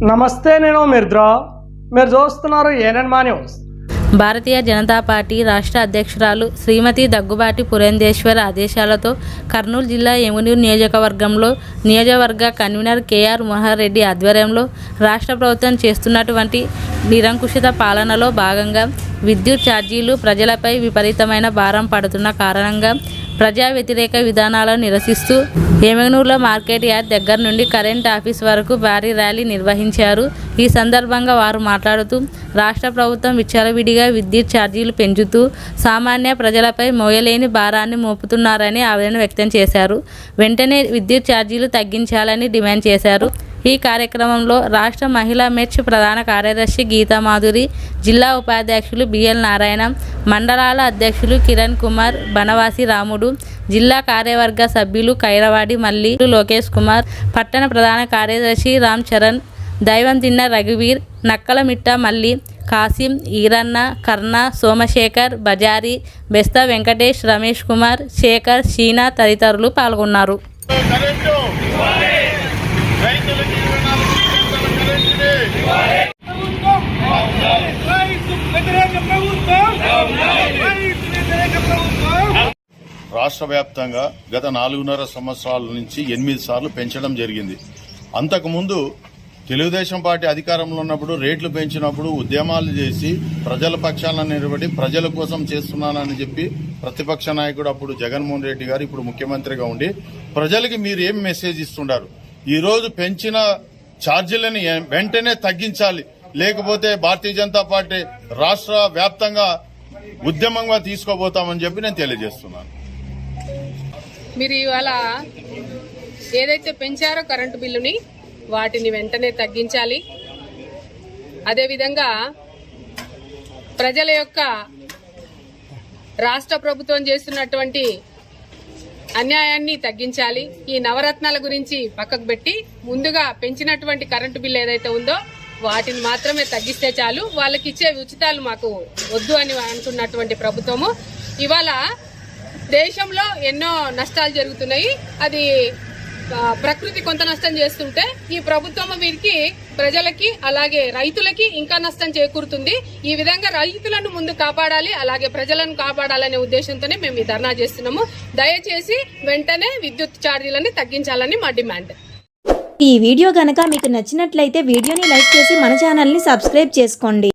నమస్తే, నేను మిర్ద్రా. మీరు చూస్తున్నారు ఏఎన్ఎన్ మా న్యూస్. భారతీయ జనతా పార్టీ రాష్ట్ర అధ్యక్షురాలు శ్రీమతి దగ్గుబాటి పురంధేశ్వర్ ఆదేశాలతో కర్నూలు జిల్లా ఎమునూరు నియోజకవర్గంలో నియోజకవర్గ కన్వీనర్ కేఆర్ మోహన్ రెడ్డి ఆధ్వర్యంలో రాష్ట్ర ప్రభుత్వం చేస్తున్నటువంటి నిరంకుశిత పాలనలో భాగంగా విద్యుత్ ఛార్జీలు ప్రజలపై విపరీతమైన భారం పడుతున్న కారణంగా ప్రజా వ్యతిరేక విధానాలను నిరసిస్తూ ఎమ్మెగనూరులో మార్కెట్ యార్డ్ దగ్గర నుండి కరెంట్ ఆఫీస్ వరకు భారీ ర్యాలీ నిర్వహించారు. ఈ సందర్భంగా వారు మాట్లాడుతూ రాష్ట్ర ప్రభుత్వం విచ్చలవిడిగా విద్యుత్ ఛార్జీలు పెంచుతూ సామాన్య ప్రజలపై మోయలేని భారాన్ని మోపుతున్నారని ఆవేదన వ్యక్తం చేశారు. వెంటనే విద్యుత్ ఛార్జీలు తగ్గించాలని డిమాండ్ చేశారు. ఈ కార్యక్రమంలో రాష్ట్ర మహిళా మెచ్ ప్రధాన కార్యదర్శి గీతా మాధురి, జిల్లా ఉపాధ్యక్షులు బిఎల్ నారాయణ, మండలాల అధ్యక్షులు కిరణ్ కుమార్, బనవాసి రాముడు, జిల్లా కార్యవర్గ సభ్యులు ఖైరవాడి మల్లి, లోకేష్ కుమార్, పట్టణ ప్రధాన కార్యదర్శి రామ్ చరణ్, దైవంతిన్న రఘువీర్, నక్కలమిట్ట మల్లి, కాసిం, ఈరన్న, కర్ణ, సోమశేఖర్, బజారి, బెస్తా వెంకటేష్, రమేష్ కుమార్, శేఖర్, షీనా తదితరులు పాల్గొన్నారు. రాష్ట్ర వ్యాప్తంగా గత 4.5 సంవత్సరాల నుంచి 8 సార్లు పెంచడం జరిగింది. అంతకుముందు తెలుగుదేశం పార్టీ అధికారంలో ఉన్నప్పుడు రేట్లు పెంచినప్పుడు ఉద్యమాలు చేసి ప్రజల పక్షాన నిలబడి ప్రజల కోసం చేస్తున్నానని చెప్పి ప్రతిపక్ష నాయకుడు అప్పుడు జగన్మోహన్ రెడ్డి గారు ఇప్పుడు ముఖ్యమంత్రిగా ఉండి ప్రజలకి మీరు ఏం మెసేజ్ ఇస్తున్నారు? ఈరోజు పెంచిన ఛార్జీలని వెంటనే తగ్గించాలి, లేకపోతే భారతీయ జనతా పార్టీ రాష్ట్ర వ్యాప్తంగా ఉద్యమంగా తీసుకోబోతామని చెప్పి నేను తెలియజేస్తున్నాను. మీరు ఇవాళ ఏదైతే పెంచారో కరెంటు బిల్లుని వాటిని వెంటనే తగ్గించాలి. అదేవిధంగా ప్రజల యొక్క రాష్ట్ర ప్రభుత్వం చేస్తున్నటువంటి అన్యాయాన్ని తగ్గించాలి. ఈ నవరత్నాల గురించి పక్కకు పెట్టి ముందుగా పెంచినటువంటి కరెంటు బిల్లు ఏదైతే ఉందో వాటిని మాత్రమే తగ్గిస్తే చాలు, వాళ్ళకి ఇచ్చే ఉచితాలు మాకు వద్దు అని అంటున్నటువంటి ప్రభుత్వము ఇవాళ దేశంలో ఎన్నో నష్టాలు జరుగుతున్నాయి. అది ప్రకృతి కొంత నష్టం చేస్తుంటే ఈ ప్రభుత్వం వీరికి ప్రజలకి అలాగే రైతులకి ఇంకా నష్టం చేకూరుతుంది. ఈ విధంగా రైతులను ముందు కాపాడాలి, అలాగే ప్రజలను కాపాడాలనే ఉద్దేశంతోనే మేము ఈ ధర్నా చేస్తున్నాము. దయచేసి వెంటనే విద్యుత్ ఛార్జీలని తగ్గించాలని మా డిమాండ్. ఈ వీడియో గనక మీకు నచ్చినట్లయితే వీడియోని లైక్ చేసి మన ఛానల్ని సబ్స్క్రైబ్ చేసుకోండి.